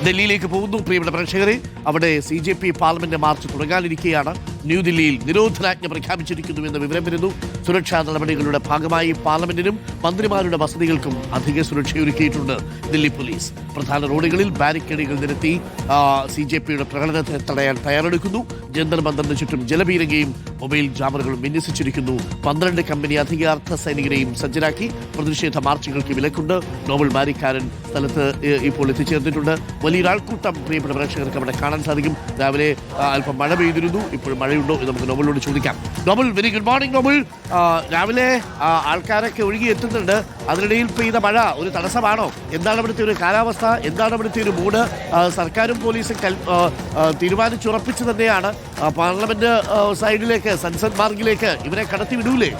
ഡൽഹിയിലേക്ക് പോകുന്നു പ്രിയപ്പെട്ട പ്രേക്ഷകരെ. അവിടെ CJP പാർലമെന്റ് മാർച്ച് തുടങ്ങാനിരിക്കെയാണ് ന്യൂദില്ലിയിൽ നിരോധനാജ്ഞ പ്രഖ്യാപിച്ചിരിക്കുന്നുവെന്ന വിവരം വരുന്നു. സുരക്ഷാ നടപടികളുടെ ഭാഗമായി പാർലമെന്റിനും മന്ത്രിമാരുടെ വസതികൾക്കും അധിക സുരക്ഷയൊരുക്കിയിട്ടുണ്ട് ദില്ലി പോലീസ്. പ്രധാന റോഡുകളിൽ ബാരിക്കേഡുകൾ നിരത്തി CJPയുടെ പ്രകടനത്തെ തടയാൻ തയ്യാറെടുക്കുന്നു. ജന്തർ മന്ദറിന് ചുറ്റും ജലപീരങ്കയും മൊബൈൽ ജാമറുകളും വിന്യസിച്ചിരിക്കുന്നു. 12 കമ്പനി അധിക അർദ്ധ സൈനികരെയും സജ്ജരാക്കി. പ്രതിഷേധ മാർച്ചുകൾക്ക് വിലക്കുണ്ട്. നോബൽ മാരിക്കാരൻ സ്ഥലത്ത് ഇപ്പോൾ എത്തിച്ചേർന്നിട്ടുണ്ട്. വലിയൊരാൾക്കൂട്ടം പ്രിയപ്പെട്ട പ്രേക്ഷകർക്ക് അവിടെ കാണാൻ സാധിക്കും. രാവിലെ അല്പം മഴ പെയ്തിരുന്നു. ഇപ്പോഴും മഴയുണ്ടോ എന്ന് നമുക്ക് നോബലിനോട് ചോദിക്കാം. Nobel, very good morning Nobel. രാവിലെ ആൾക്കാരൊക്കെ ഒഴുകി എത്തുന്നുണ്ട്. അതിനിടയിൽ പെയ്ത മഴ ഒരു തടസ്സമാണോ? എന്താണ് ഇവിടുത്തെ ഒരു കാലാവസ്ഥ? എന്താണ് ഇവിടുത്തെ ഒരു മൂഡ്? സർക്കാരും പോലീസും തീരുമാനിച്ചുറപ്പിച്ച് തന്നെയാണ് പാർലമെന്റ് സൈഡിലേക്ക്, സൻസദ് മാർഗിലേക്ക് ഇവരെ കടത്തി വിടൂലേ?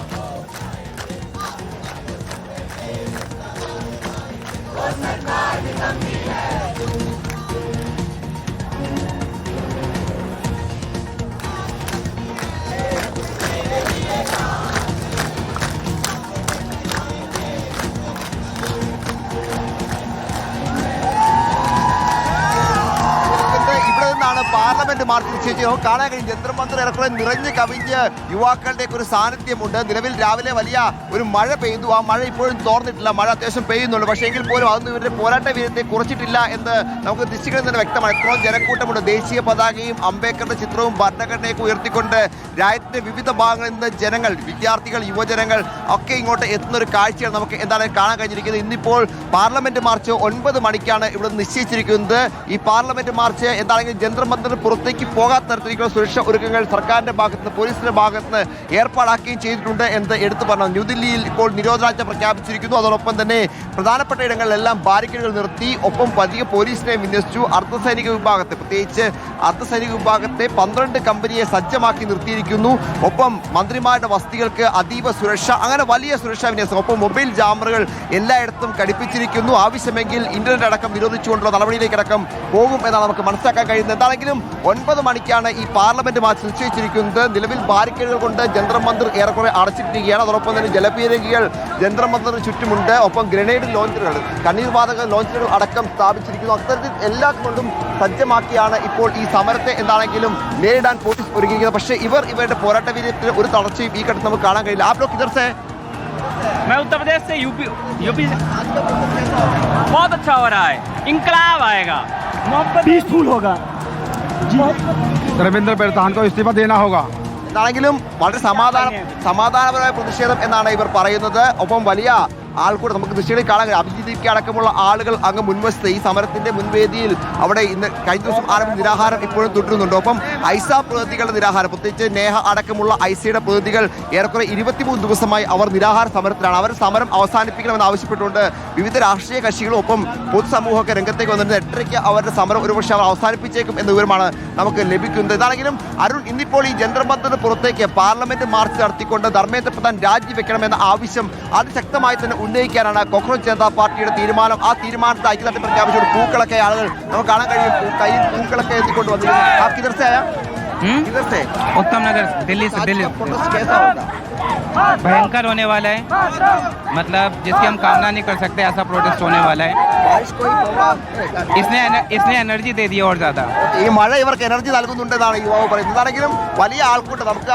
പാർലമെന്റ് മാർച്ച് നിശ്ചയിച്ച് കാണാൻ കഴിയും. ജന്തർമന്ദർ ഏറെക്കുറെ നിറഞ്ഞു കവിഞ്ഞ് യുവാക്കളുടെ ഒരു സാന്നിധ്യമുണ്ട്. നിലവിൽ രാവിലെ വലിയ ഒരു മഴ പെയ്തു. ആ മഴ ഇപ്പോഴും തോർന്നിട്ടില്ല. മഴ അത്യാവശ്യം പെയ്യുന്നുള്ളൂ. പക്ഷേ എങ്കിൽ പോലും അതൊന്നും ഇവരുടെ പോരാട്ട വീര്യത്തെ കുറച്ചിട്ടില്ല എന്ന് നമുക്ക് ദൃശ്യങ്ങളിൽ തന്നെ വ്യക്തമാണ്. എത്രയും ജനക്കൂട്ടമുണ്ട്. ദേശീയ പതാകയും അംബേദ്കറുടെ ചിത്രവും ഭരണഘടനയൊക്കെ ഉയർത്തിക്കൊണ്ട് രാജ്യത്തിന്റെ വിവിധ ഭാഗങ്ങളിൽ നിന്ന് ജനങ്ങൾ, വിദ്യാർത്ഥികൾ, യുവജനങ്ങൾ ഒക്കെ ഇങ്ങോട്ട് എത്തുന്ന ഒരു കാഴ്ചയാണ് നമുക്ക് എന്താണ് കാണാൻ കഴിഞ്ഞിരിക്കുന്നത്. ഇന്നിപ്പോൾ പാർലമെന്റ് മാർച്ച് 9 മണിക്കാണ് ഇവിടെ നിശ്ചയിച്ചിരിക്കുന്നത്. ഈ പാർലമെന്റ് മാർച്ച് എന്താണെങ്കിലും ജന്തർമന്ദറിന് പുറത്തേക്ക് പോകാത്ത തരത്തിലേക്കുള്ള സുരക്ഷാ ഒരുക്കങ്ങൾ സർക്കാരിന്റെ ഭാഗത്തുനിന്ന്, പോലീസിന്റെ ഭാഗത്തുനിന്ന് ഏർപ്പാടാക്കുകയും ചെയ്തിട്ടുണ്ട് എന്ന് എടുത്തു പറഞ്ഞു. ന്യൂദില്ലിയിൽ ഇപ്പോൾ നിരോധനാജ്ഞ പ്രഖ്യാപിച്ചിരിക്കുന്നു. അതോടൊപ്പം തന്നെ പ്രധാനപ്പെട്ട ഇടങ്ങളിലെല്ലാം ബാരിക്കേഡുകൾ നിർത്തി. ഒപ്പം പതിയെ പോലീസിനെ വിന്യസിച്ചു. അർദ്ധസൈനിക വിഭാഗത്തെ, പ്രത്യേകിച്ച് അർദ്ധസൈനിക വിഭാഗത്തെ 12 കമ്പനിയെ സജ്ജമാക്കി നിർത്തിയിരിക്കുന്നു. ഒപ്പം മന്ത്രിമാരുടെ വസതികൾക്ക് അതീവ സുരക്ഷ, അങ്ങനെ വലിയ സുരക്ഷാ വിന്യാസം. ഒപ്പം മൊബൈൽ ജാമറുകൾ എല്ലായിടത്തും ഘടിപ്പിച്ചിരിക്കുന്നു. ആവശ്യമെങ്കിൽ ഇന്റർനെറ്റ് അടക്കം നിരോധിച്ചുകൊണ്ടുള്ള നടപടിയിലേക്കടക്കം പോകും എന്നാണ് നമുക്ക് മനസ്സിലാക്കാൻ കഴിയുന്നത്. എന്താണെങ്കിലും 9 മണിക്കാണ് ഈ പാർലമെന്റ് മാർച്ച് നിശ്ചയിച്ചിരിക്കുന്നത്. നിലവിൽ ബാരിക്കേഡുകൾ കൊണ്ട് ജന്തർ മന്ദർ ഏറെക്കുറെ അടച്ചിട്ടിരിക്കുകയാണ്. അതോടൊപ്പം തന്നെ ജലപീരങ്കികൾ ജന്തർ മന്ദറിന് ചുറ്റുമുണ്ട്. ഒപ്പം ഗ്രനേഡ് ലോഞ്ചറുകൾ, കണ്ണീർവാതക ലോഞ്ചറുകൾ അടക്കം സ്ഥാപിച്ചിരിക്കുന്നു. അത്തരത്തിൽ എല്ലാ കൊണ്ടും സജ്ജമാക്കിയാണ് ഇപ്പോൾ ഈ സമരത്തെ എന്താണെങ്കിലും നേരിടാൻ പോലീസ് ഒരുങ്ങിയിരിക്കുന്നത്. പക്ഷേ ഇവരുടെ പോരാട്ട വീര്യത്തിന് ഒരു തളർച്ചയും ഈ ഘട്ടത്തിൽ നമുക്ക് കാണാൻ കഴിയില്ല. आप लोग किधर से? मैं उत्तर प्रदेश से, यूपी बहुत अच्छा हो रहा है. इंकलाब आएगा, पीसफुल होगा. रविंद्र प्रधान को इस्तीफा देना होगा. എന്താണെങ്കിലും വളരെ സമാധാനപരമായ പ്രതിഷേധം എന്നാണ് ഇവർ പറയുന്നത്. ഒപ്പം വലിയ ആൾക്കൂടെ നമുക്ക് ദൃശ്യങ്ങളിൽ കാണാൻ കഴിയും. അഭിജിത്ത് അടക്കമുള്ള ആളുകൾ അങ്ങ് മുൻവശത്ത് ഈ സമരത്തിന്റെ മുൻവേദിയിൽ അവിടെ ഇന്ന് കഴിഞ്ഞ ദിവസം ആരംഭിച്ച നിരാഹാരം ഇപ്പോഴും തുടരുന്നുണ്ട്. ഒപ്പം ഐസ പ്രതിനിധികളുടെ നിരാഹാരം, പ്രത്യേകിച്ച് നേഹ അടക്കമുള്ള ഐസയുടെ പ്രതിനിധികൾ ഏറെക്കുറെ 23 ദിവസമായി അവർ നിരാഹാര സമരത്തിലാണ്. അവർ സമരം അവസാനിപ്പിക്കണമെന്ന് ആവശ്യപ്പെട്ടുകൊണ്ട് വിവിധ രാഷ്ട്രീയ കക്ഷികളും ഒപ്പം പൊതുസമൂഹമൊക്കെ രംഗത്തേക്ക് വന്നിട്ട് 8:30 അവരുടെ സമരം ഒരുപക്ഷെ അവർ അവസാനിപ്പിച്ചേക്കും എന്ന വിവരമാണ് നമുക്ക് ലഭിക്കുന്നത്. ഇതാണെങ്കിലും അരുൺ, ഇന്നിപ്പോൾ ഈ ജന്തർ മന്ദറിന് പുറത്തേക്ക് പാർലമെന്റ് മാർച്ച് നടത്തിക്കൊണ്ട് ധർമ്മേന്ദ്ര പ്രധാൻ രാജിവെക്കണമെന്ന ആവശ്യം അതിശക്തമായി തന്നെ ഉന്നയിക്കാനാണ് കോക്രോച്ച് ജനതാ പാർട്ടിയുടെ തീരുമാനം. ആ തീരുമാനത്തെ ഐക്യദാർഢ്യം പ്രഖ്യാപിച്ചുകൊണ്ട് പൂക്കളൊക്കെ ആളുകൾ നമുക്ക് കാണാൻ കഴിയും. കയ്യിൽ പൂക്കളൊക്കെ എത്തിക്കൊണ്ട് വന്നിരുന്നു. उत्तम नगर दिल्ली से. दिल्ली भयंकर होने वाला है, मतलब जिसकी हम कामना नहीं कर सकते, ऐसा प्रोटेस्ट होने वाला है. इसने एनर्जी दे दी और ज्यादा. ഈ മഴ ഇവർക്ക് എനർജി നൽകുന്നുണ്ടെന്നാണ് യുവാവ് പറയുന്നത്. എന്താണെങ്കിലും വലിയ ആൾക്കൂട്ടം നമുക്ക്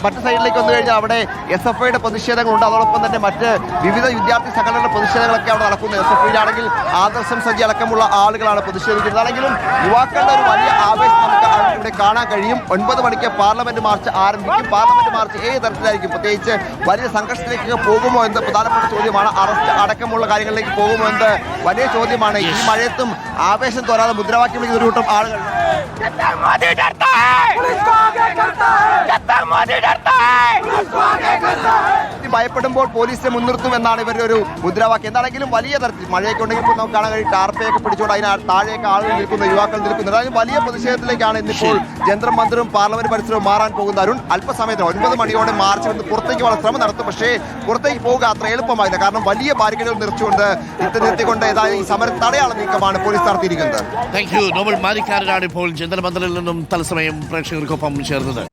മറ്റു സൈഡിലേക്ക് വന്നു കഴിഞ്ഞാൽ അവിടെ SFIയുടെ പ്രതിഷേധങ്ങളുണ്ട്. അതോടൊപ്പം തന്നെ മറ്റ് വിവിധ വിദ്യാർത്ഥി സംഘടനകളുടെ പ്രതിഷേധങ്ങളൊക്കെ അവിടെ നടക്കുന്നു. SFIയിലാണെങ്കിൽ ആദർശം സജി അടക്കമുള്ള ആളുകളാണ് പ്രതിഷേധിക്കുന്നത്. ആണെങ്കിലും യുവാക്കളുടെ ഒരു വലിയ ആവേശം നമുക്ക് ഇവിടെ കാണാൻ കഴിയും. 9 മണിക്ക് പാർലമെന്റ് മാർച്ച് ആരംഭിക്കും. പാർലമെന്റ് മാർച്ച് ഏത് തരത്തിലായിരിക്കും, പ്രത്യേകിച്ച് വലിയ സംഘർഷത്തിലേക്ക് പോകുമോ എന്ന് പ്രധാനപ്പെട്ട ചോദ്യമാണ്. അറസ്റ്റ് അടക്കമുള്ള കാര്യങ്ങളിലേക്ക് പോകുമോ എന്ന് വലിയ ചോദ്യമാണ്. ഈ മഴയത്തും ആവേശം തോരാതെ മുദ്രാവാക്യം വിളിക്കുന്ന ഒരു കൂട്ടം ആളുകൾ ഭയപ്പെടുമ്പോൾ പോലീസിനെ മുൻനിർത്തുമെന്നാണ് ഇവരുടെ ഒരു മുദ്രാവാക്യം. എന്താണെങ്കിലും വലിയ തരത്തിൽ മഴയൊക്കെ ഉണ്ടെങ്കിൽ നമുക്ക് കാണാൻ കഴിയും ടാർപ്പയൊക്കെ പിടിച്ചുകൊണ്ട് അതിന് താഴെയൊക്കെ ആളുകൾ നിൽക്കുന്ന, യുവാക്കൾ നിൽക്കുന്നത്. അതായത് വലിയ പ്രതിഷേധത്തിലേക്കാണ് ഇന്നിപ്പോൾ ജന്തർ മന്ദറും പാർലമെന്റ് പരിസരവും മാറാൻ പോകുന്ന അരുൺ. അല്പസമയത്ത് 9 മണിയോടെ മാർച്ച് വന്ന് പുറത്തേക്ക് വളരെ ശ്രമം നടത്തും. പക്ഷേ പുറത്തേക്ക് പോകുക അത്ര എളുപ്പമായില്ല. കാരണം വലിയ ബാരിക്കേഡുകൾ നിർത്തിക്കൊണ്ട് നിർത്തിക്കൊണ്ട് ഏതായാലും ഈ സമരം തടയാനുള്ള നീക്കമാണ് പോലീസ് നടത്തിയിരിക്കുന്നത്. Thank you. നോബൽ മാരിക്കാരനാണ് ഇപ്പോൾ ജന്തർ മന്ദറിൽ നിന്നും തത്സമയം പ്രേക്ഷകർക്കൊപ്പം ചേർന്നത്.